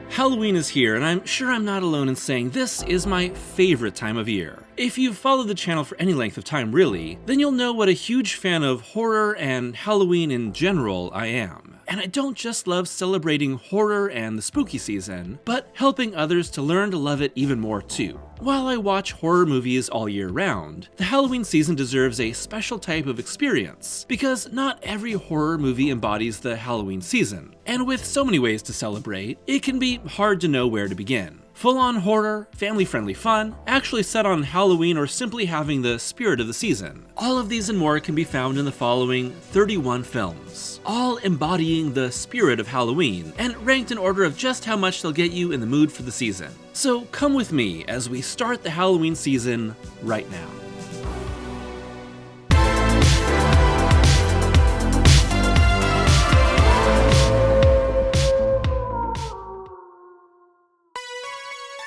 Halloween is here, and I'm sure I'm not alone in saying this is my favorite time of year. If you've followed the channel for any length of time really, then you'll know what a huge fan of horror and Halloween in general I am. And I don't just love celebrating horror and the spooky season, but helping others to learn to love it even more too. While I watch horror movies all year round, the Halloween season deserves a special type of experience, because not every horror movie embodies the Halloween season. And with so many ways to celebrate, it can be hard to know where to begin. Full-on horror, family-friendly fun, actually set on Halloween, or simply having the spirit of the season. All of these and more can be found in the following 31 films, all embodying the spirit of Halloween, and ranked in order of just how much they'll get you in the mood for the season. So come with me as we start the Halloween season right now.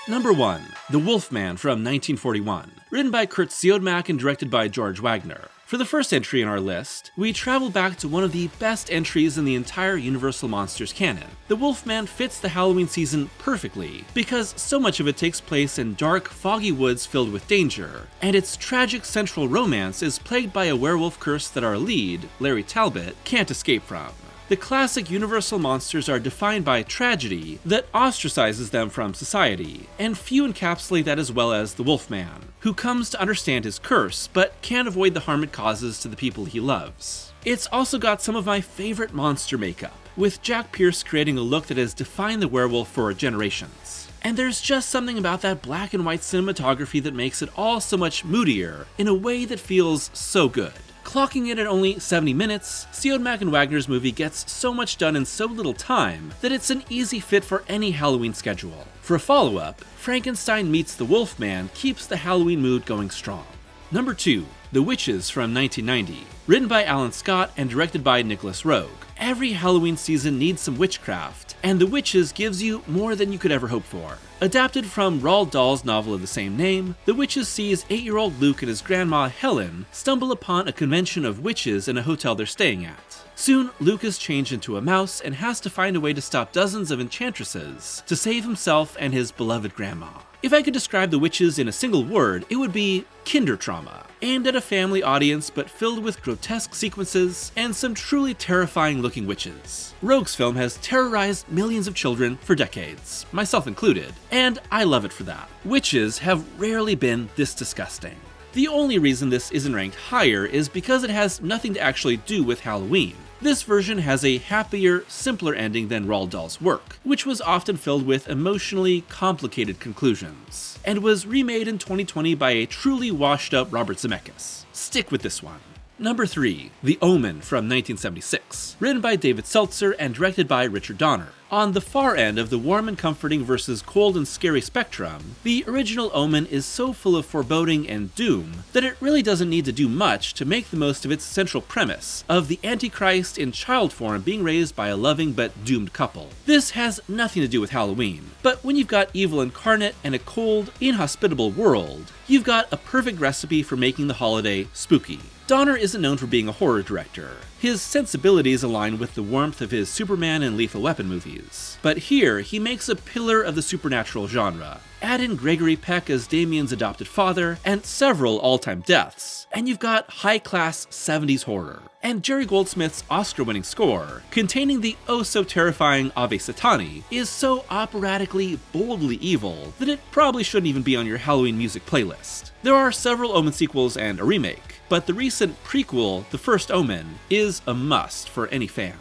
Number 1. The Wolfman from 1941, written by Kurt Siodmak and directed by George Wagner. For the first entry in our list, we travel back to one of the best entries in the entire Universal Monsters canon. The Wolfman fits the Halloween season perfectly, because so much of it takes place in dark, foggy woods filled with danger, and its tragic central romance is plagued by a werewolf curse that our lead, Larry Talbot, can't escape from. The classic Universal monsters are defined by tragedy that ostracizes them from society, and few encapsulate that as well as the Wolfman, who comes to understand his curse, but can't avoid the harm it causes to the people he loves. It's also got some of my favorite monster makeup, with Jack Pierce creating a look that has defined the werewolf for generations. And there's just something about that black and white cinematography that makes it all so much moodier, in a way that feels so good. Clocking in at only 70 minutes, Siodmak and Wagner's movie gets so much done in so little time that it's an easy fit for any Halloween schedule. For a follow-up, Frankenstein Meets the Wolfman keeps the Halloween mood going strong. Number 2. The Witches from 1990, written by Alan Scott and directed by Nicholas Roeg. Every Halloween season needs some witchcraft, and The Witches gives you more than you could ever hope for. Adapted from Roald Dahl's novel of the same name, The Witches sees 8-year-old Luke and his grandma Helen stumble upon a convention of witches in a hotel they're staying at. Soon, Luke is changed into a mouse and has to find a way to stop dozens of enchantresses to save himself and his beloved grandma. If I could describe The Witches in a single word, it would be kinder trauma, aimed at a family audience but filled with grotesque sequences and some truly terrifying looking witches. Roeg's film has terrorized millions of children for decades, myself included, and I love it for that. Witches have rarely been this disgusting. The only reason this isn't ranked higher is because it has nothing to actually do with Halloween. This version has a happier, simpler ending than Roald Dahl's work, which was often filled with emotionally complicated conclusions, and was remade in 2020 by a truly washed-up Robert Zemeckis. Stick with this one. Number 3. The Omen from 1976, written by David Seltzer and directed by Richard Donner. On the far end of the warm and comforting versus cold and scary spectrum, the original Omen is so full of foreboding and doom that it really doesn't need to do much to make the most of its central premise of the Antichrist in child form being raised by a loving but doomed couple. This has nothing to do with Halloween, but when you've got evil incarnate and a cold, inhospitable world, you've got a perfect recipe for making the holiday spooky. Donner isn't known for being a horror director. His sensibilities align with the warmth of his Superman and Lethal Weapon movies. But here, he makes a pillar of the supernatural genre. Add in Gregory Peck as Damien's adopted father, and several all-time deaths, and you've got high-class 70s horror. And Jerry Goldsmith's Oscar-winning score, containing the oh-so-terrifying Ave Satani, is so operatically, boldly evil that it probably shouldn't even be on your Halloween music playlist. There are several Omen sequels and a remake, but the recent prequel, The First Omen, is a must for any fan.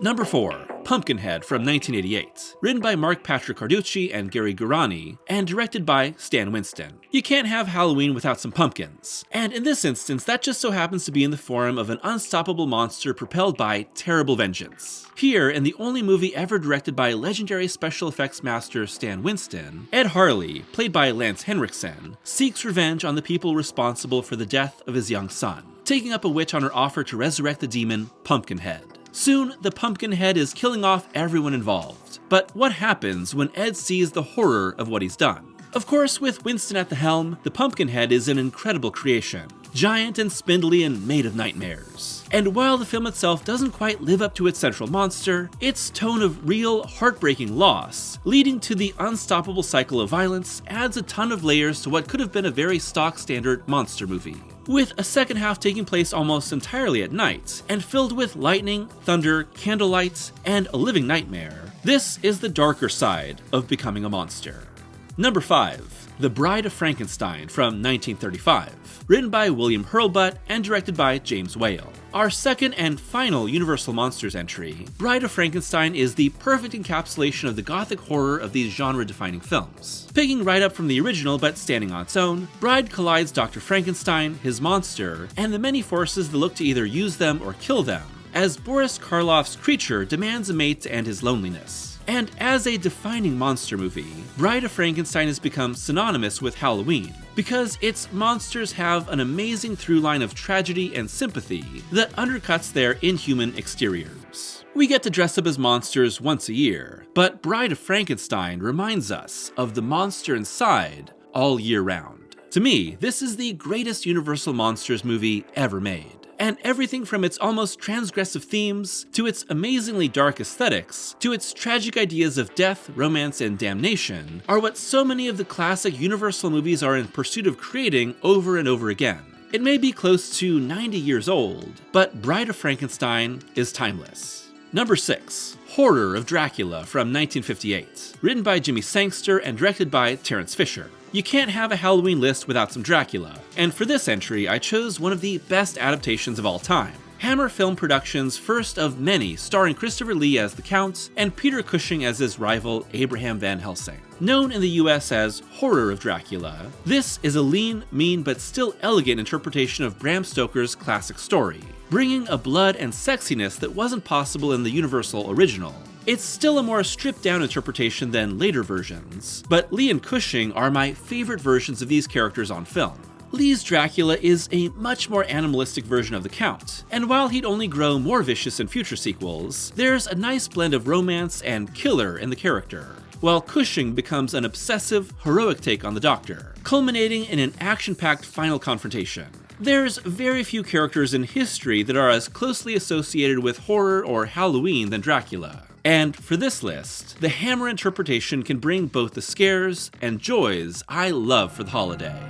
Number 4. Pumpkinhead from 1988, written by Mark Patrick Carducci and Gary Gurani, and directed by Stan Winston. You can't have Halloween without some pumpkins, and in this instance that just so happens to be in the form of an unstoppable monster propelled by terrible vengeance. Here, in the only movie ever directed by legendary special effects master Stan Winston, Ed Harley, played by Lance Henriksen, seeks revenge on the people responsible for the death of his young son, taking up a witch on her offer to resurrect the demon Pumpkinhead. Soon, the Pumpkinhead is killing off everyone involved. But what happens when Ed sees the horror of what he's done? Of course, with Winston at the helm, the Pumpkinhead is an incredible creation. giant and spindly and made of nightmares. And while the film itself doesn't quite live up to its central monster, its tone of real, heartbreaking loss, leading to the unstoppable cycle of violence, adds a ton of layers to what could have been a very stock standard monster movie. With a second half taking place almost entirely at night, and filled with lightning, thunder, candlelight, and a living nightmare, this is the darker side of becoming a monster. Number 5. The Bride of Frankenstein from 1935, written by William Hurlbut and directed by James Whale. Our second and final Universal Monsters entry, Bride of Frankenstein is the perfect encapsulation of the gothic horror of these genre-defining films. Picking right up from the original but standing on its own, Bride collides Dr. Frankenstein, his monster, and the many forces that look to either use them or kill them, as Boris Karloff's creature demands a mate to end his loneliness. And as a defining monster movie, Bride of Frankenstein has become synonymous with Halloween, because its monsters have an amazing through line of tragedy and sympathy that undercuts their inhuman exteriors. We get to dress up as monsters once a year, but Bride of Frankenstein reminds us of the monster inside all year round. To me, this is the greatest Universal Monsters movie ever made. And everything from its almost transgressive themes, to its amazingly dark aesthetics, to its tragic ideas of death, romance, and damnation, are what so many of the classic Universal movies are in pursuit of creating over and over again. It may be close to 90 years old, but Bride of Frankenstein is timeless. Number 6. Horror of Dracula from 1958, written by Jimmy Sangster and directed by Terence Fisher. You can't have a Halloween list without some Dracula, and for this entry I chose one of the best adaptations of all time. Hammer Film Productions' first of many starring Christopher Lee as the Count and Peter Cushing as his rival Abraham Van Helsing. Known in the US as Horror of Dracula, this is a lean, mean, but still elegant interpretation of Bram Stoker's classic story, bringing a blood and sexiness that wasn't possible in the Universal original. It's still a more stripped-down interpretation than later versions, but Lee and Cushing are my favorite versions of these characters on film. Lee's Dracula is a much more animalistic version of the Count, and while he'd only grow more vicious in future sequels, there's a nice blend of romance and killer in the character, while Cushing becomes an obsessive, heroic take on the Doctor, culminating in an action-packed final confrontation. There's very few characters in history that are as closely associated with horror or Halloween than Dracula. And for this list, the Hammer interpretation can bring both the scares and joys I love for the holiday.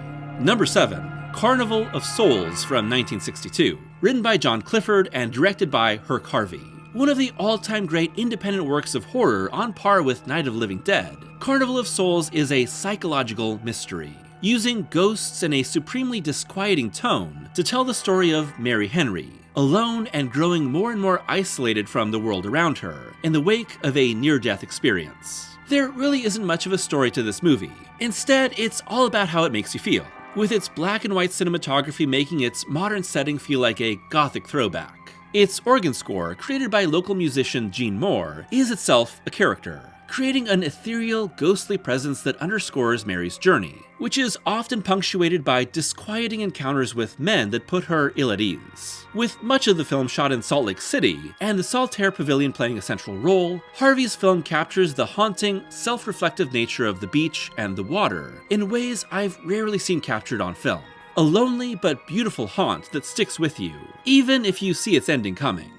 Number 7. Carnival of Souls from 1962, written by John Clifford and directed by Herc Harvey. One of the all-time great independent works of horror on par with Night of the Living Dead, Carnival of Souls is a psychological mystery, using ghosts in a supremely disquieting tone to tell the story of Mary Henry, alone and growing more and more isolated from the world around her, in the wake of a near-death experience. There really isn't much of a story to this movie. Instead, it's all about how it makes you feel, with its black and white cinematography making its modern setting feel like a gothic throwback. Its organ score, created by local musician Gene Moore, is itself a character, creating an ethereal, ghostly presence that underscores Mary's journey, which is often punctuated by disquieting encounters with men that put her ill at ease. With much of the film shot in Salt Lake City, and the Saltaire Pavilion playing a central role, Harvey's film captures the haunting, self-reflective nature of the beach and the water in ways I've rarely seen captured on film. A lonely but beautiful haunt that sticks with you, even if you see its ending coming.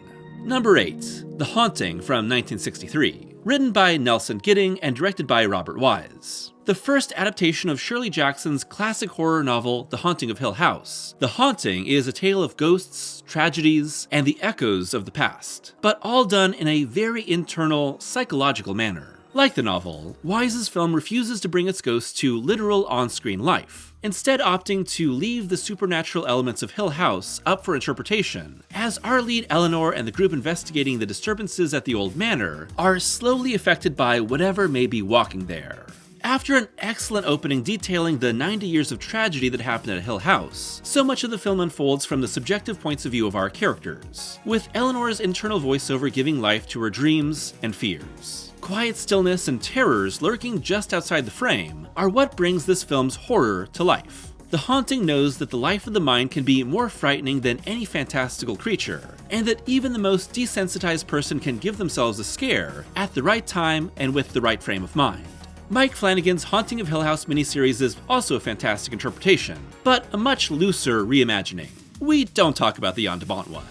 Number 8. The Haunting from 1963, written by Nelson Gidding and directed by Robert Wise. The first adaptation of Shirley Jackson's classic horror novel, The Haunting of Hill House. The Haunting is a tale of ghosts, tragedies, and the echoes of the past, but all done in a very internal, psychological manner. Like the novel, Wise's film refuses to bring its ghosts to literal on-screen life, instead opting to leave the supernatural elements of Hill House up for interpretation, as our lead Eleanor and the group investigating the disturbances at the old manor are slowly affected by whatever may be walking there. After an excellent opening detailing the 90 years of tragedy that happened at Hill House, so much of the film unfolds from the subjective points of view of our characters, with Eleanor's internal voiceover giving life to her dreams and fears. Quiet stillness and terrors lurking just outside the frame are what brings this film's horror to life. The Haunting knows that the life of the mind can be more frightening than any fantastical creature, and that even the most desensitized person can give themselves a scare at the right time and with the right frame of mind. Mike Flanagan's Haunting of Hill House miniseries is also a fantastic interpretation, but a much looser reimagining. We don't talk about the Jan de Bont one.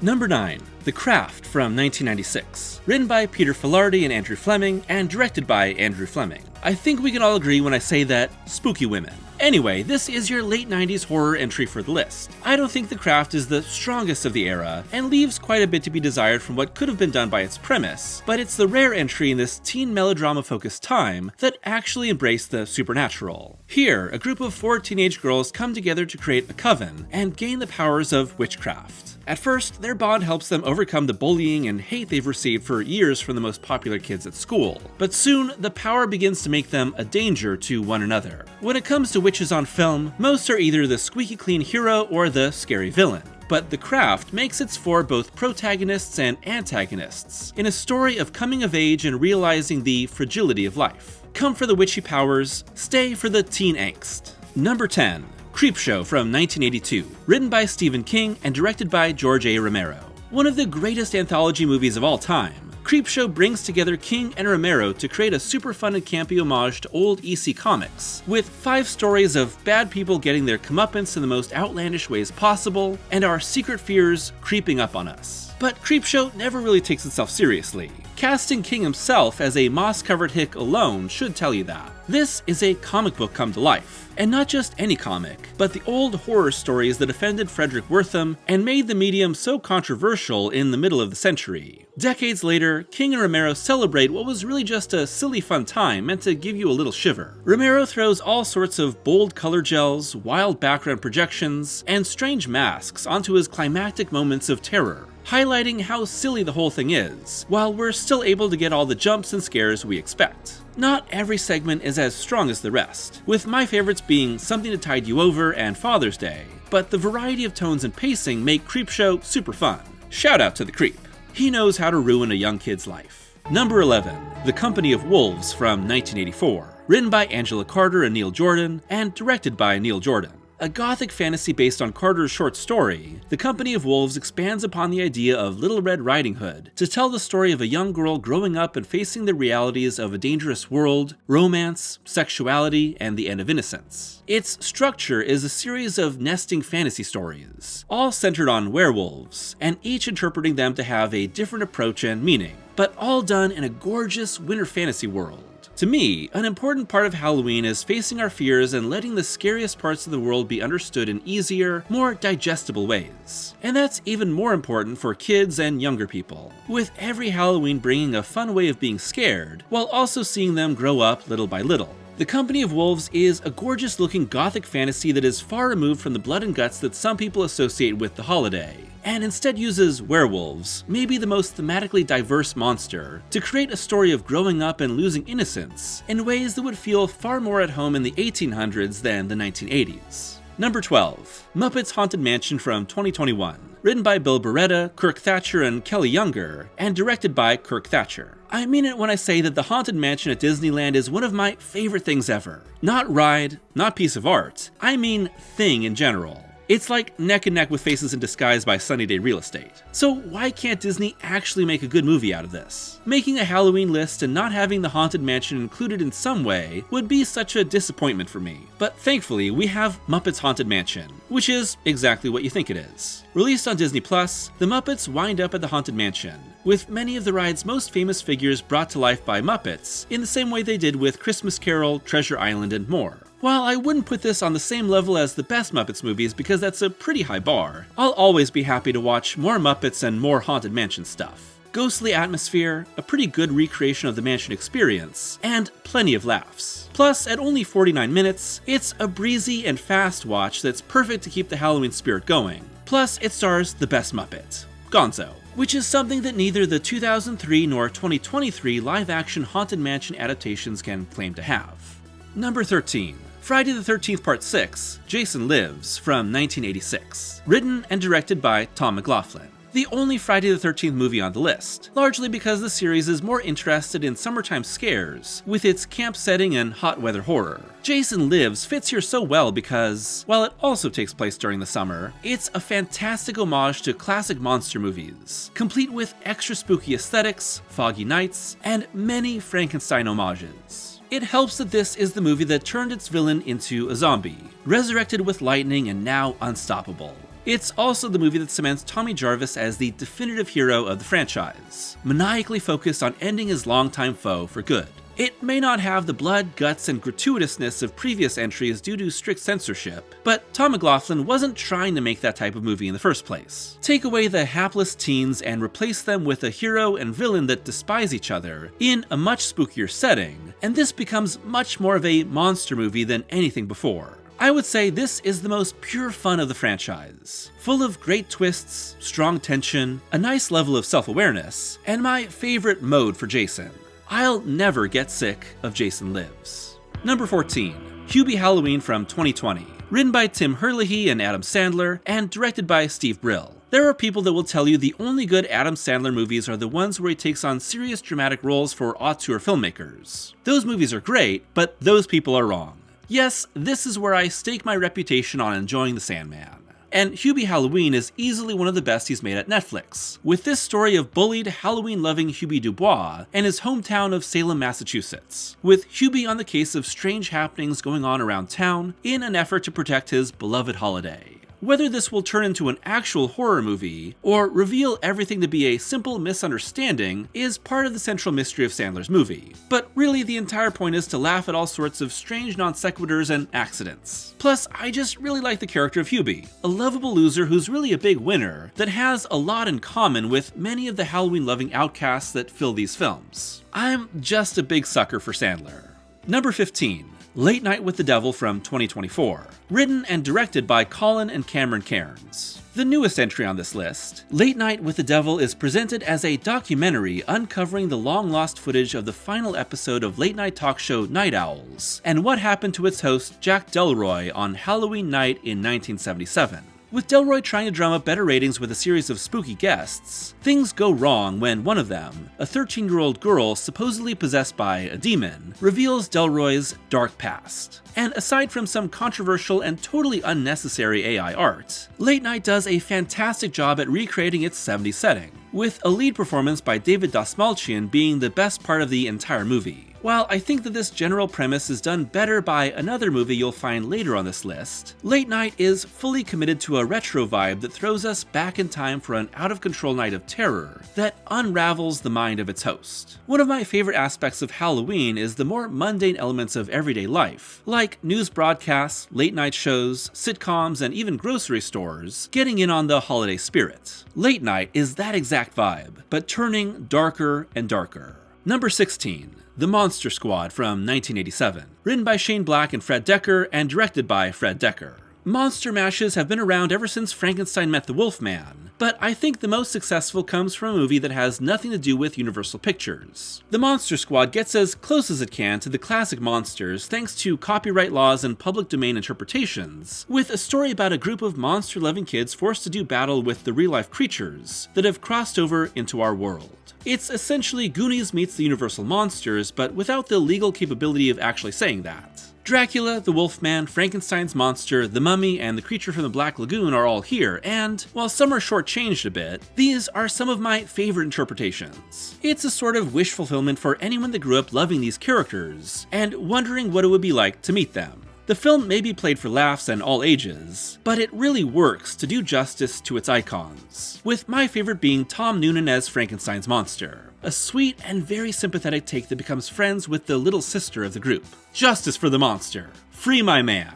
Number 9. The Craft from 1996. Written by Peter Filardi and Andrew Fleming, and directed by Andrew Fleming. I think we can all agree when I say that spooky women. Anyway, this is your late 90s horror entry for the list. I don't think The Craft is the strongest of the era, and leaves quite a bit to be desired from what could have been done by its premise, but it's the rare entry in this teen melodrama-focused time that actually embraced the supernatural. Here, a group of 4 teenage girls come together to create a coven, and gain the powers of witchcraft. At first, their bond helps them overcome the bullying and hate they've received for years from the most popular kids at school, but soon, the power begins to make them a danger to one another. When it comes to witches on film, most are either the squeaky clean hero or the scary villain. But The Craft makes its for both protagonists and antagonists, in a story of coming of age and realizing the fragility of life. Come for the witchy powers, stay for the teen angst. Number 10. Creepshow from 1982, written by Stephen King and directed by George A. Romero. One of the greatest anthology movies of all time, Creepshow brings together King and Romero to create a super fun and campy homage to old EC comics, with 5 stories of bad people getting their comeuppance in the most outlandish ways possible, and our secret fears creeping up on us. But Creepshow never really takes itself seriously. Casting King himself as a moss-covered hick alone should tell you that. This is a comic book come to life, and not just any comic, but the old horror stories that offended Frederick Wertham and made the medium so controversial in the middle of the century. Decades later, King and Romero celebrate what was really just a silly fun time meant to give you a little shiver. Romero throws all sorts of bold color gels, wild background projections, and strange masks onto his climactic moments of terror, highlighting how silly the whole thing is, while we're still able to get all the jumps and scares we expect. Not every segment is as strong as the rest, with my favorites being Something to Tide You Over and Father's Day, but the variety of tones and pacing make Creepshow super fun. Shout out to the Creep. He knows how to ruin a young kid's life. Number 11. The Company of Wolves from 1984, written by Angela Carter and Neil Jordan, and directed by Neil Jordan. A gothic fantasy based on Carter's short story, The Company of Wolves expands upon the idea of Little Red Riding Hood to tell the story of a young girl growing up and facing the realities of a dangerous world, romance, sexuality, and the end of innocence. Its structure is a series of nesting fantasy stories, all centered on werewolves, and each interpreting them to have a different approach and meaning, but all done in a gorgeous winter fantasy world. To me, an important part of Halloween is facing our fears and letting the scariest parts of the world be understood in easier, more digestible ways. And that's even more important for kids and younger people, with every Halloween bringing a fun way of being scared, while also seeing them grow up little by little. The Company of Wolves is a gorgeous-looking gothic fantasy that is far removed from the blood and guts that some people associate with the holiday, and instead uses werewolves, maybe the most thematically diverse monster, to create a story of growing up and losing innocence in ways that would feel far more at home in the 1800s than the 1980s. Number 12. Muppets Haunted Mansion from 2021. Written by Bill Beretta, Kirk Thatcher, and Kelly Younger, and directed by Kirk Thatcher. I mean it when I say that the Haunted Mansion at Disneyland is one of my favorite things ever. Not ride, not piece of art, I mean thing in general. It's like neck and neck with Faces in Disguise by Sunny Day Real Estate. So why can't Disney actually make a good movie out of this? Making a Halloween list and not having the Haunted Mansion included in some way would be such a disappointment for me. But thankfully, we have Muppets Haunted Mansion, which is exactly what you think it is. Released on Disney+, the Muppets wind up at the Haunted Mansion, with many of the ride's most famous figures brought to life by Muppets, in the same way they did with Christmas Carol, Treasure Island, and more. While I wouldn't put this on the same level as the best Muppets movies because that's a pretty high bar, I'll always be happy to watch more Muppets and more Haunted Mansion stuff. Ghostly atmosphere, a pretty good recreation of the mansion experience, and plenty of laughs. Plus, at only 49 minutes, it's a breezy and fast watch that's perfect to keep the Halloween spirit going. Plus, it stars the best Muppet, Gonzo, which is something that neither the 2003 nor 2023 live-action Haunted Mansion adaptations can claim to have. Number 13. Friday the 13th Part 6, Jason Lives, from 1986. Written and directed by Tom McLaughlin. the only Friday the 13th movie on the list, largely because the series is more interested in summertime scares, with its camp setting and hot weather horror. Jason Lives fits here so well because, while it also takes place during the summer, it's a fantastic homage to classic monster movies, complete with extra spooky aesthetics, foggy nights, and many Frankenstein homages. It helps that this is the movie that turned its villain into a zombie, resurrected with lightning and now unstoppable. It's also the movie that cements Tommy Jarvis as the definitive hero of the franchise, maniacally focused on ending his longtime foe for good. It may not have the blood, guts, and gratuitousness of previous entries due to strict censorship, but Tom McLoughlin wasn't trying to make that type of movie in the first place. Take away the hapless teens and replace them with a hero and villain that despise each other in a much spookier setting, and this becomes much more of a monster movie than anything before. I would say this is the most pure fun of the franchise, full of great twists, strong tension, a nice level of self-awareness, and my favorite mode for Jason. I'll never get sick of Jason Lives. Number 14. Hubie Halloween from 2020. Written by Tim Herlihy and Adam Sandler, and directed by Steve Brill. There are people that will tell you the only good Adam Sandler movies are the ones where he takes on serious dramatic roles for auteur filmmakers. Those movies are great, but those people are wrong. Yes, this is where I stake my reputation on enjoying The Sandman. And Hubie Halloween is easily one of the best he's made at Netflix, with this story of bullied, Halloween-loving Hubie Dubois and his hometown of Salem, Massachusetts, with Hubie on the case of strange happenings going on around town in an effort to protect his beloved holiday. Whether this will turn into an actual horror movie, or reveal everything to be a simple misunderstanding, is part of the central mystery of Sandler's movie. But really, the entire point is to laugh at all sorts of strange non-sequiturs and accidents. Plus, I just really like the character of Hubie, a lovable loser who's really a big winner, that has a lot in common with many of the Halloween-loving outcasts that fill these films. I'm just a big sucker for Sandler. Number 15. Late Night with the Devil from 2024, written and directed by Colin and Cameron Cairns. The newest entry on this list, Late Night with the Devil is presented as a documentary uncovering the long-lost footage of the final episode of late-night talk show Night Owls, and what happened to its host Jack Delroy on Halloween night in 1977. With Delroy trying to drum up better ratings with a series of spooky guests, things go wrong when one of them, a 13-year-old girl supposedly possessed by a demon, reveals Delroy's dark past. And aside from some controversial and totally unnecessary AI art, Late Night does a fantastic job at recreating its 70s setting, with a lead performance by David Dastmalchian being the best part of the entire movie. While I think that this general premise is done better by another movie you'll find later on this list, Late Night is fully committed to a retro vibe that throws us back in time for an out-of-control night of terror that unravels the mind of its host. One of my favorite aspects of Halloween is the more mundane elements of everyday life, like news broadcasts, late-night shows, sitcoms, and even grocery stores getting in on the holiday spirit. Late Night is that exact vibe, but turning darker and darker. Number 16. The Monster Squad from 1987, written by Shane Black and Fred Dekker, and directed by Fred Dekker. Monster mashes have been around ever since Frankenstein met the Wolfman, but I think the most successful comes from a movie that has nothing to do with Universal Pictures. The Monster Squad gets as close as it can to the classic monsters thanks to copyright laws and public domain interpretations, with a story about a group of monster-loving kids forced to do battle with the real-life creatures that have crossed over into our world. It's essentially Goonies meets the Universal Monsters, but without the legal capability of actually saying that. Dracula, the Wolfman, Frankenstein's monster, the Mummy, and the creature from the Black Lagoon are all here, and while some are shortchanged a bit, these are some of my favorite interpretations. It's a sort of wish fulfillment for anyone that grew up loving these characters, and wondering what it would be like to meet them. The film may be played for laughs and all ages, but it really works to do justice to its icons, with my favorite being Tom Noonan as Frankenstein's monster, a sweet and very sympathetic take that becomes friends with the little sister of the group. Justice for the monster. Free my man.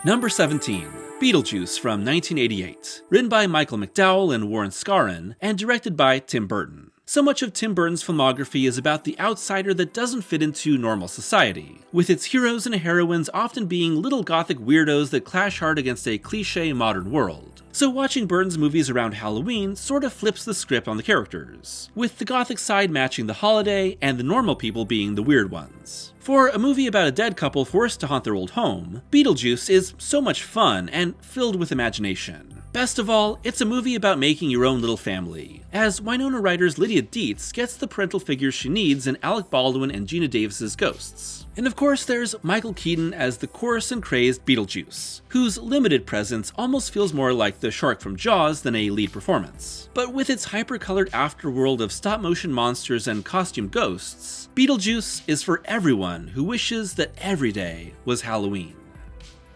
Number 17. Beetlejuice from 1988, written by Michael McDowell and Warren Scarron, and directed by Tim Burton. So much of Tim Burton's filmography is about the outsider that doesn't fit into normal society, with its heroes and heroines often being little gothic weirdos that clash hard against a cliché modern world. So watching Burton's movies around Halloween sort of flips the script on the characters, with the gothic side matching the holiday and the normal people being the weird ones. For a movie about a dead couple forced to haunt their old home, Beetlejuice is so much fun and filled with imagination. Best of all, it's a movie about making your own little family, as Winona Ryder's Lydia Dietz gets the parental figures she needs in Alec Baldwin and Geena Davis's Ghosts. And of course there's Michael Keaton as the coarse and crazed Beetlejuice, whose limited presence almost feels more like the shark from Jaws than a lead performance. But with its hyper-colored afterworld of stop-motion monsters and costume ghosts, Beetlejuice is for everyone who wishes that every day was Halloween.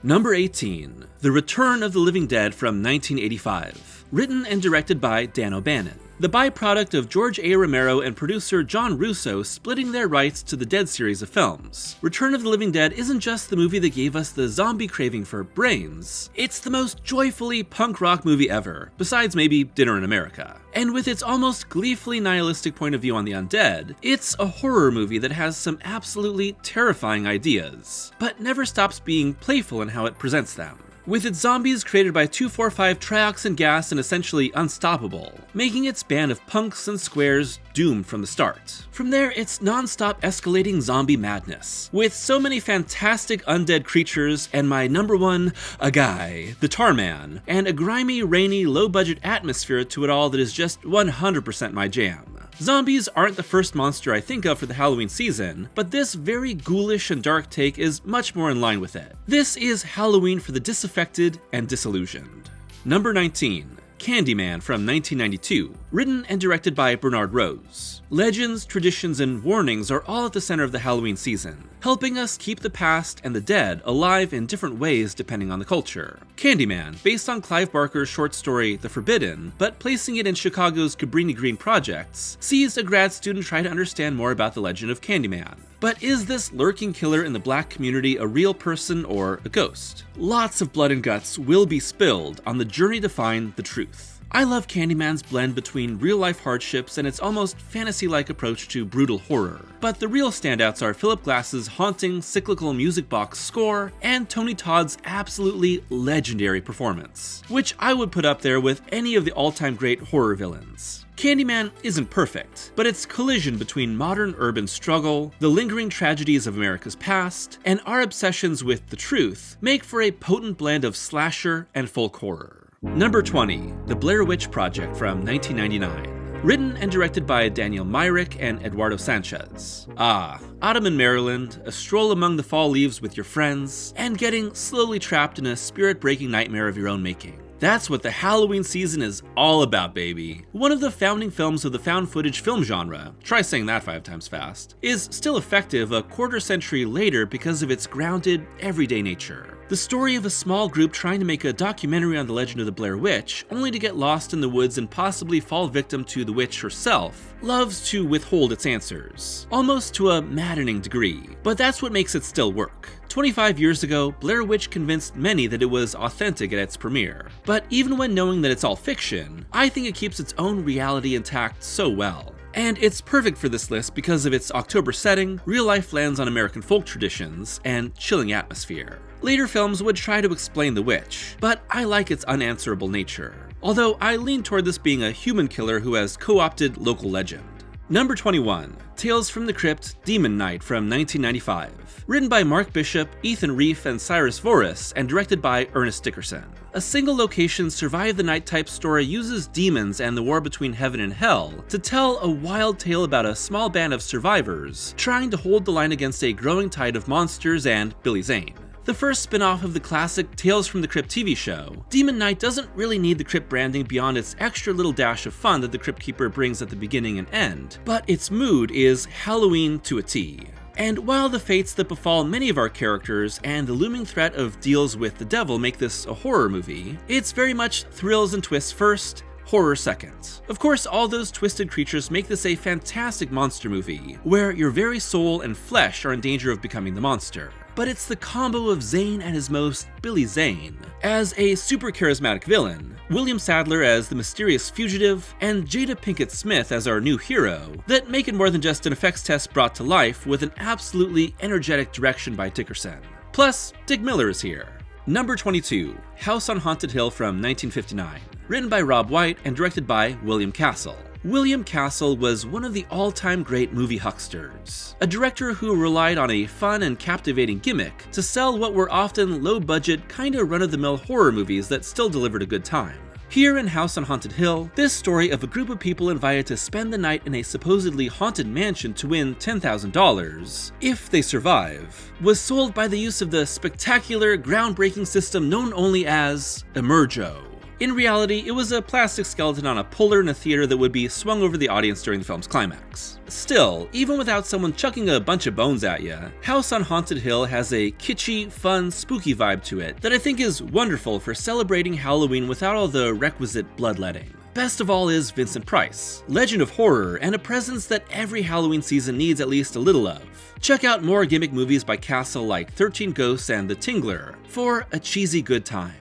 Number 18. The Return of the Living Dead from 1985. Written and directed by Dan O'Bannon. The byproduct of George A. Romero and producer John Russo splitting their rights to the Dead series of films, Return of the Living Dead isn't just the movie that gave us the zombie craving for brains, it's the most joyfully punk rock movie ever, besides maybe Dinner in America. And with its almost gleefully nihilistic point of view on the undead, it's a horror movie that has some absolutely terrifying ideas, but never stops being playful in how it presents them. With its zombies created by 2,4,5 trioxin gas and essentially unstoppable, making its band of punks and squares doomed from the start. From there, it's non-stop escalating zombie madness, with so many fantastic undead creatures and my number one, a guy, the Tar Man, and a grimy, rainy, low-budget atmosphere to it all that is just 100% my jam. Zombies aren't the first monster I think of for the Halloween season, but this very ghoulish and dark take is much more in line with it. This is Halloween for the disaffected and disillusioned. Number 19. Candyman from 1992, written and directed by Bernard Rose. Legends, traditions, and warnings are all at the center of the Halloween season, helping us keep the past and the dead alive in different ways depending on the culture. Candyman, based on Clive Barker's short story The Forbidden, but placing it in Chicago's Cabrini Green projects, sees a grad student try to understand more about the legend of Candyman. But is this lurking killer in the black community a real person or a ghost? Lots of blood and guts will be spilled on the journey to find the truth. I love Candyman's blend between real-life hardships and its almost fantasy-like approach to brutal horror. But the real standouts are Philip Glass's haunting, cyclical music box score and Tony Todd's absolutely legendary performance, which I would put up there with any of the all-time great horror villains. Candyman isn't perfect, but its collision between modern urban struggle, the lingering tragedies of America's past, and our obsessions with the truth make for a potent blend of slasher and folk horror. Number 20. The Blair Witch Project from 1999. Written and directed by Daniel Myrick and Eduardo Sanchez. Autumn in Maryland, a stroll among the fall leaves with your friends, and getting slowly trapped in a spirit-breaking nightmare of your own making. That's what the Halloween season is all about, baby. One of the founding films of the found footage film genre, try saying that 5 times fast, is still effective a quarter century later because of its grounded, everyday nature. The story of a small group trying to make a documentary on the legend of the Blair Witch, only to get lost in the woods and possibly fall victim to the witch herself, loves to withhold its answers, almost to a maddening degree. But that's what makes it still work. 25 years ago, Blair Witch convinced many that it was authentic at its premiere. But even when knowing that it's all fiction, I think it keeps its own reality intact so well. And it's perfect for this list because of its October setting, real-life lands on American folk traditions, and chilling atmosphere. Later films would try to explain the witch, but I like its unanswerable nature. Although I lean toward this being a human killer who has co-opted local legend. Number 21. Tales from the Crypt Demon Knight from 1995. Written by Mark Bishop, Ethan Reef, and Cyrus Voris, and directed by Ernest Dickerson. A single location survive the night type story uses demons and the war between heaven and hell to tell a wild tale about a small band of survivors trying to hold the line against a growing tide of monsters and Billy Zane. The first spin-off of the classic Tales from the Crypt TV show, Demon Knight doesn't really need the Crypt branding beyond its extra little dash of fun that the Crypt Keeper brings at the beginning and end, but its mood is Halloween to a T. And while the fates that befall many of our characters and the looming threat of deals with the devil make this a horror movie, it's very much thrills and twists first, horror second. Of course, all those twisted creatures make this a fantastic monster movie, where your very soul and flesh are in danger of becoming the monster. But it's the combo of Zane at his most Billy Zane, as a super charismatic villain, William Sadler as the mysterious fugitive, and Jada Pinkett Smith as our new hero, that make it more than just an effects test brought to life with an absolutely energetic direction by Dickerson. Plus, Dick Miller is here. Number 22. House on Haunted Hill from 1959. Written by Rob White and directed by William Castle. William Castle was one of the all-time great movie hucksters, a director who relied on a fun and captivating gimmick to sell what were often low-budget, kinda run-of-the-mill horror movies that still delivered a good time. Here in House on Haunted Hill, this story of a group of people invited to spend the night in a supposedly haunted mansion to win $10,000, if they survive, was sold by the use of the spectacular, groundbreaking system known only as Emergo. In reality, it was a plastic skeleton on a puller in a theater that would be swung over the audience during the film's climax. Still, even without someone chucking a bunch of bones at you, House on Haunted Hill has a kitschy, fun, spooky vibe to it that I think is wonderful for celebrating Halloween without all the requisite bloodletting. Best of all is Vincent Price, legend of horror and a presence that every Halloween season needs at least a little of. Check out more gimmick movies by Castle like 13 Ghosts and The Tingler for a cheesy good time.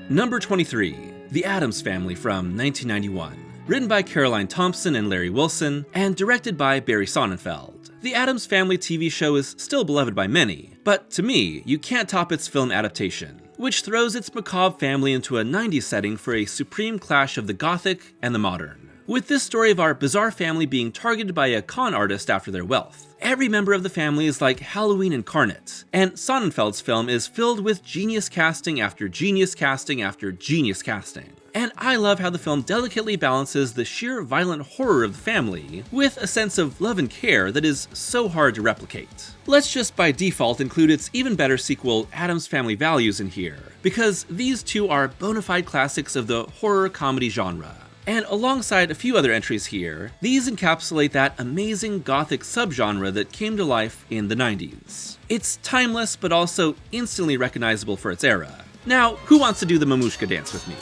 Number 23. The Addams Family from 1991. Written by Caroline Thompson and Larry Wilson, and directed by Barry Sonnenfeld. The Addams Family TV show is still beloved by many, but to me, you can't top its film adaptation, which throws its macabre family into a 90s setting for a supreme clash of the gothic and the modern. With this story of our bizarre family being targeted by a con artist after their wealth. Every member of the family is like Halloween incarnate, and Sonnenfeld's film is filled with genius casting after genius casting after genius casting. And I love how the film delicately balances the sheer violent horror of the family with a sense of love and care that is so hard to replicate. Let's just by default include its even better sequel, Addams Family Values, in here, because these two are bona fide classics of the horror comedy genre. And alongside a few other entries here, these encapsulate that amazing gothic subgenre that came to life in the 90s. It's timeless, but also instantly recognizable for its era. Now, who wants to do the Mamushka dance with me?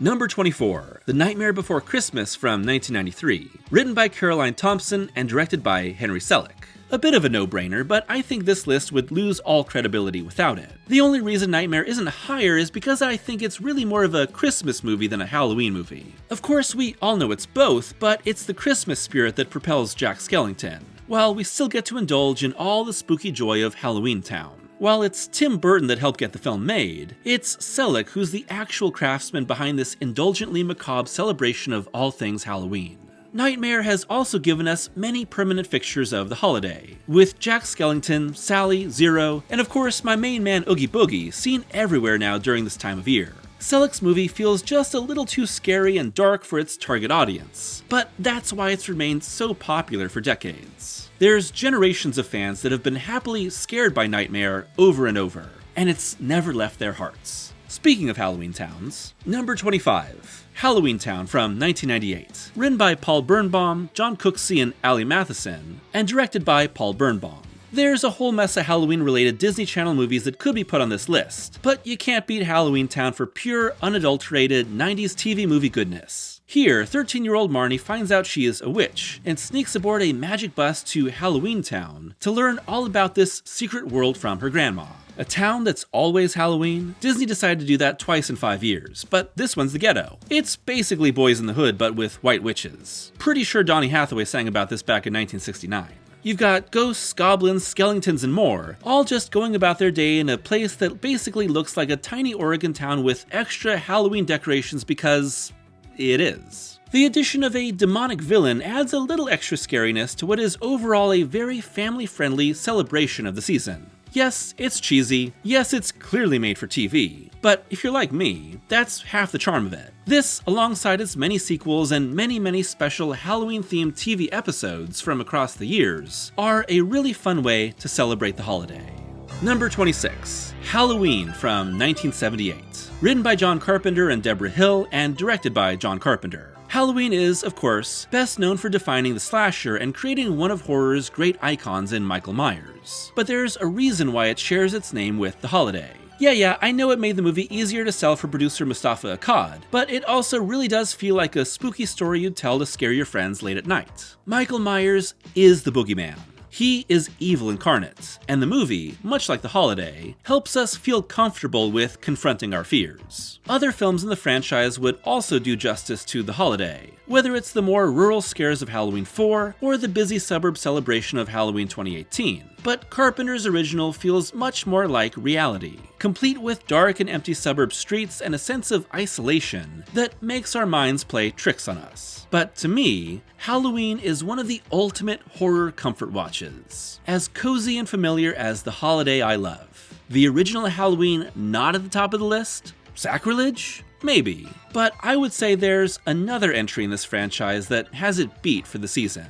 Number 24, The Nightmare Before Christmas from 1993, written by Caroline Thompson and directed by Henry Selick. A bit of a no-brainer, but I think this list would lose all credibility without it. The only reason Nightmare isn't higher is because I think it's really more of a Christmas movie than a Halloween movie. Of course, we all know it's both, but it's the Christmas spirit that propels Jack Skellington, while we still get to indulge in all the spooky joy of Halloween Town. While it's Tim Burton that helped get the film made, it's Selick who's the actual craftsman behind this indulgently macabre celebration of all things Halloween. Nightmare has also given us many permanent fixtures of the holiday, with Jack Skellington, Sally, Zero, and of course my main man Oogie Boogie seen everywhere now during this time of year. Selick's movie feels just a little too scary and dark for its target audience, but that's why it's remained so popular for decades. There's generations of fans that have been happily scared by Nightmare over and over, and it's never left their hearts. Speaking of Halloween towns, number 25, Halloween Town from 1998, written by Paul Birnbaum, John Cooksey, and Ali Matheson, and directed by Paul Birnbaum. There's a whole mess of Halloween-related Disney Channel movies that could be put on this list, but you can't beat Halloween Town for pure, unadulterated 90s TV movie goodness. Here, 13-year-old Marnie finds out she is a witch, and sneaks aboard a magic bus to Halloween Town to learn all about this secret world from her grandma. A town that's always Halloween? Disney decided to do that twice in 5 years, but this one's the ghetto. It's basically Boys in the Hood, but with white witches. Pretty sure Donny Hathaway sang about this back in 1969. You've got ghosts, goblins, skeletons, and more, all just going about their day in a place that basically looks like a tiny Oregon town with extra Halloween decorations because it is. The addition of a demonic villain adds a little extra scariness to what is overall a very family-friendly celebration of the season. Yes, it's cheesy, yes, it's clearly made for TV, but if you're like me, that's half the charm of it. This, alongside its many sequels and many special Halloween-themed TV episodes from across the years, are a really fun way to celebrate the holiday. Number 26, Halloween from 1978, written by John Carpenter and Deborah Hill and directed by John Carpenter. Halloween is, of course, best known for defining the slasher and creating one of horror's great icons in Michael Myers. But there's a reason why it shares its name with the holiday. Yeah, I know it made the movie easier to sell for producer Mustafa Akkad, but it also really does feel like a spooky story you'd tell to scare your friends late at night. Michael Myers is the boogeyman. He is evil incarnate, and the movie, much like the holiday, helps us feel comfortable with confronting our fears. Other films in the franchise would also do justice to the holiday, whether it's the more rural scares of Halloween 4 or the busy suburb celebration of Halloween 2018. But Carpenter's original feels much more like reality, complete with dark and empty suburb streets and a sense of isolation that makes our minds play tricks on us. But to me, Halloween is one of the ultimate horror comfort watches, as cozy and familiar as the holiday I love. The original Halloween not at the top of the list? Sacrilege? Maybe. But I would say there's another entry in this franchise that has it beat for the season.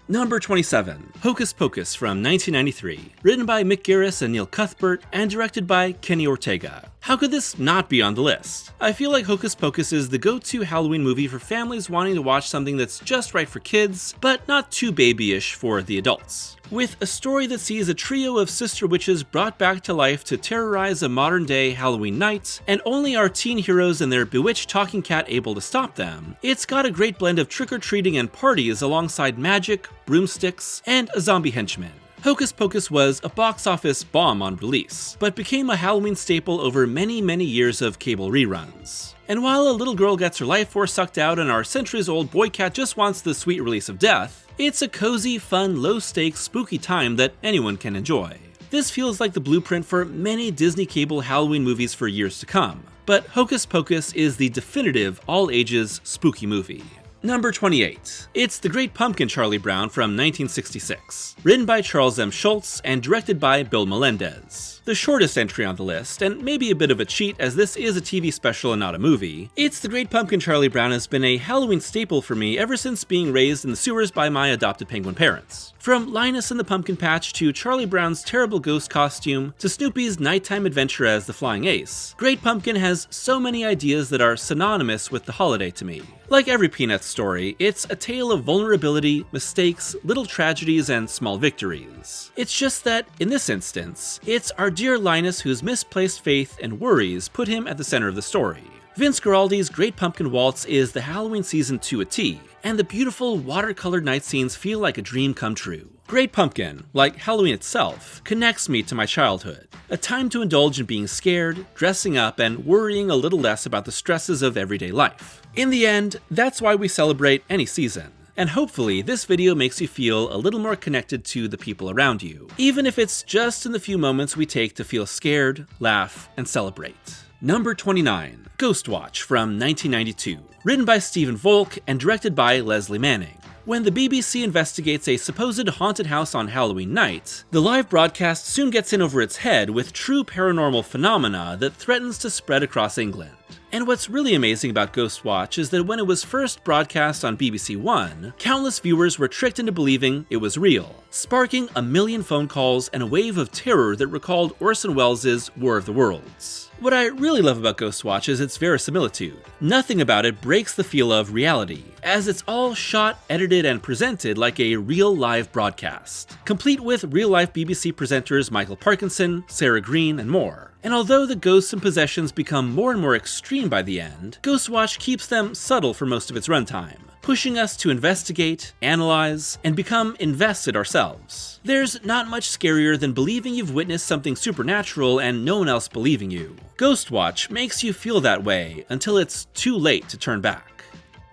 Number 27, Hocus Pocus from 1993, written by Mick Garris and Neil Cuthbert, and directed by Kenny Ortega. How could this not be on the list? I feel like Hocus Pocus is the go-to Halloween movie for families wanting to watch something that's just right for kids, but not too babyish for the adults. With a story that sees a trio of sister witches brought back to life to terrorize a modern-day Halloween night, and only our teen heroes and their bewitched talking cat able to stop them, it's got a great blend of trick-or-treating and parties alongside magic, broomsticks, and a zombie henchman. Hocus Pocus was a box office bomb on release, but became a Halloween staple over many years of cable reruns. And while a little girl gets her life force sucked out and our centuries-old boy cat just wants the sweet release of death, it's a cozy, fun, low-stakes, spooky time that anyone can enjoy. This feels like the blueprint for many Disney cable Halloween movies for years to come, but Hocus Pocus is the definitive all-ages spooky movie. Number 28. It's The Great Pumpkin Charlie Brown from 1966, written by Charles M. Schultz and directed by Bill Melendez. The shortest entry on the list, and maybe a bit of a cheat as this is a TV special and not a movie, It's The Great Pumpkin Charlie Brown has been a Halloween staple for me ever since being raised in the sewers by my adopted penguin parents. From Linus and the Pumpkin Patch to Charlie Brown's terrible ghost costume to Snoopy's nighttime adventure as the Flying Ace, Great Pumpkin has so many ideas that are synonymous with the holiday to me. Like every Peanuts story, it's a tale of vulnerability, mistakes, little tragedies, and small victories. It's just that, in this instance, it's our dear Linus whose misplaced faith and worries put him at the center of the story. Vince Guaraldi's Great Pumpkin Waltz is the Halloween season to a T, and the beautiful watercolored night scenes feel like a dream come true. Great Pumpkin, like Halloween itself, connects me to my childhood, a time to indulge in being scared, dressing up, and worrying a little less about the stresses of everyday life. In the end, that's why we celebrate any season. And hopefully this video makes you feel a little more connected to the people around you, even if it's just in the few moments we take to feel scared, laugh, and celebrate. Number 29, Ghostwatch from 1992, written by Stephen Volk and directed by Leslie Manning. When the BBC investigates a supposed haunted house on Halloween night, the live broadcast soon gets in over its head with true paranormal phenomena that threatens to spread across England. And what's really amazing about Ghostwatch is that when it was first broadcast on BBC One, countless viewers were tricked into believing it was real, sparking a million phone calls and a wave of terror that recalled Orson Welles' War of the Worlds. What I really love about Ghostwatch is its verisimilitude. Nothing about it breaks the feel of reality, as it's all shot, edited, and presented like a real live broadcast, complete with real-life BBC presenters Michael Parkinson, Sarah Green, and more. And although the ghosts and possessions become more and more extreme by the end, Ghostwatch keeps them subtle for most of its runtime, pushing us to investigate, analyze, and become invested ourselves. There's not much scarier than believing you've witnessed something supernatural and no one else believing you. Ghostwatch makes you feel that way until it's too late to turn back.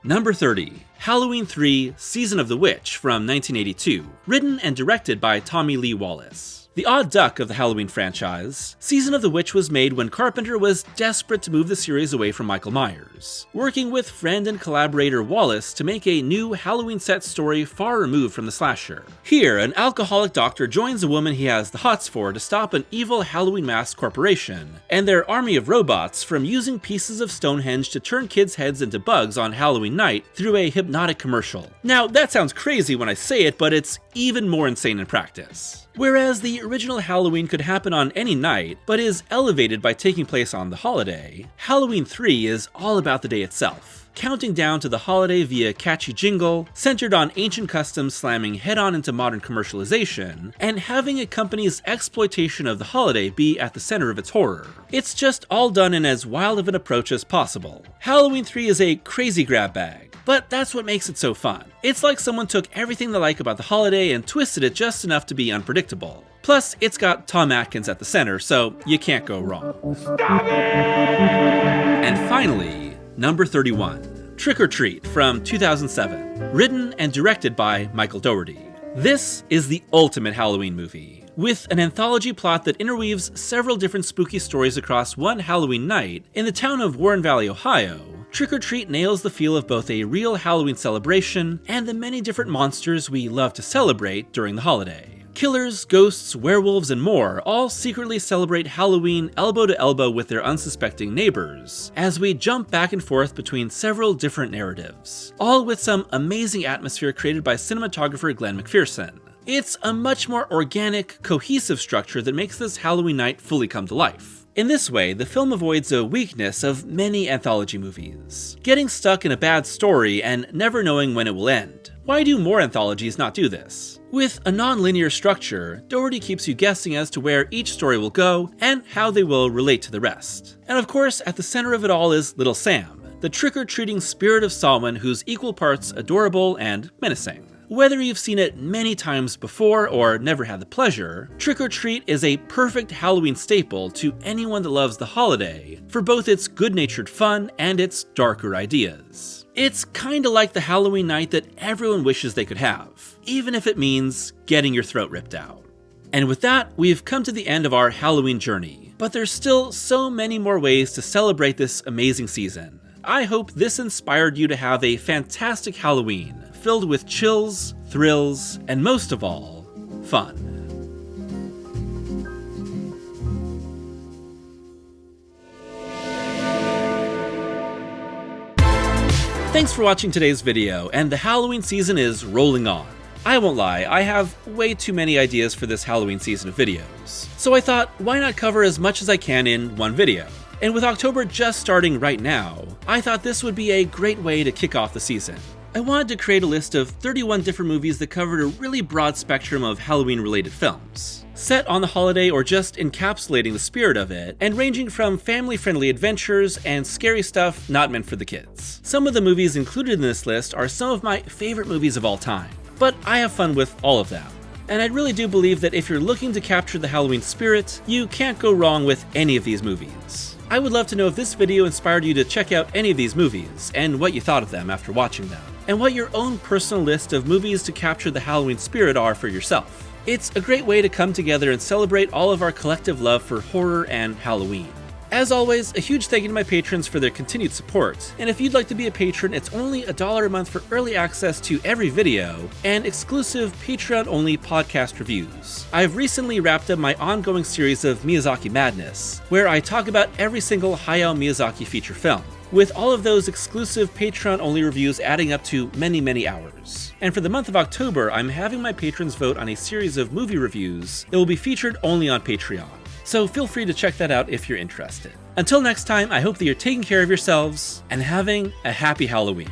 Number 30. Halloween 3: Season of the Witch from 1982, written and directed by Tommy Lee Wallace. The odd duck of the Halloween franchise, Season of the Witch was made when Carpenter was desperate to move the series away from Michael Myers, working with friend and collaborator Wallace to make a new Halloween set story far removed from the slasher. Here, an alcoholic doctor joins a woman he has the hots for to stop an evil Halloween mask corporation and their army of robots from using pieces of Stonehenge to turn kids' heads into bugs on Halloween night through a hypnotic commercial. Now, that sounds crazy when I say it, but it's even more insane in practice. Whereas the original Halloween could happen on any night, but is elevated by taking place on the holiday, Halloween 3 is all about the day itself, counting down to the holiday via catchy jingle, centered on ancient customs slamming head-on into modern commercialization, and having a company's exploitation of the holiday be at the center of its horror. It's just all done in as wild of an approach as possible. Halloween 3 is a crazy grab bag, but that's what makes it so fun. It's like someone took everything they like about the holiday and twisted it just enough to be unpredictable. Plus, it's got Tom Atkins at the center, so you can't go wrong. Stop it! And finally, number 31, Trick or Treat from 2007, written and directed by Michael Dougherty. This is the ultimate Halloween movie. With an anthology plot that interweaves several different spooky stories across one Halloween night in the town of Warren Valley, Ohio, Trick or Treat nails the feel of both a real Halloween celebration and the many different monsters we love to celebrate during the holiday. Killers, ghosts, werewolves, and more all secretly celebrate Halloween elbow to elbow with their unsuspecting neighbors, as we jump back and forth between several different narratives, all with some amazing atmosphere created by cinematographer Glenn McPherson. It's a much more organic, cohesive structure that makes this Halloween night fully come to life. In this way, the film avoids a weakness of many anthology movies, getting stuck in a bad story and never knowing when it will end. Why do more anthologies not do this? With a non-linear structure, Doherty keeps you guessing as to where each story will go and how they will relate to the rest. And of course, at the center of it all is Little Sam, the trick-or-treating spirit of Samhain who's equal parts adorable and menacing. Whether you've seen it many times before or never had the pleasure, Trick or Treat is a perfect Halloween staple to anyone that loves the holiday, for both its good-natured fun and its darker ideas. It's kinda like the Halloween night that everyone wishes they could have, even if it means getting your throat ripped out. And with that, we've come to the end of our Halloween journey, but there's still so many more ways to celebrate this amazing season. I hope this inspired you to have a fantastic Halloween, filled with chills, thrills, and most of all, fun. Thanks for watching today's video, and the Halloween season is rolling on. I won't lie, I have way too many ideas for this Halloween season of videos, so I thought, why not cover as much as I can in one video? And with October just starting right now, I thought this would be a great way to kick off the season. I wanted to create a list of 31 different movies that covered a really broad spectrum of Halloween-related films, set on the holiday or just encapsulating the spirit of it, and ranging from family-friendly adventures and scary stuff not meant for the kids. Some of the movies included in this list are some of my favorite movies of all time, but I have fun with all of them. And I really do believe that if you're looking to capture the Halloween spirit, you can't go wrong with any of these movies. I would love to know if this video inspired you to check out any of these movies, and what you thought of them after watching them, and what your own personal list of movies to capture the Halloween spirit are for yourself. It's a great way to come together and celebrate all of our collective love for horror and Halloween. As always, a huge thank you to my patrons for their continued support, and if you'd like to be a patron, it's only $1 a month for early access to every video, and exclusive Patreon-only podcast reviews. I've recently wrapped up my ongoing series of Miyazaki Madness, where I talk about every single Hayao Miyazaki feature film, with all of those exclusive Patreon-only reviews adding up to many, many hours. And for the month of October, I'm having my patrons vote on a series of movie reviews that will be featured only on Patreon. So feel free to check that out if you're interested. Until next time, I hope that you're taking care of yourselves and having a happy Halloween.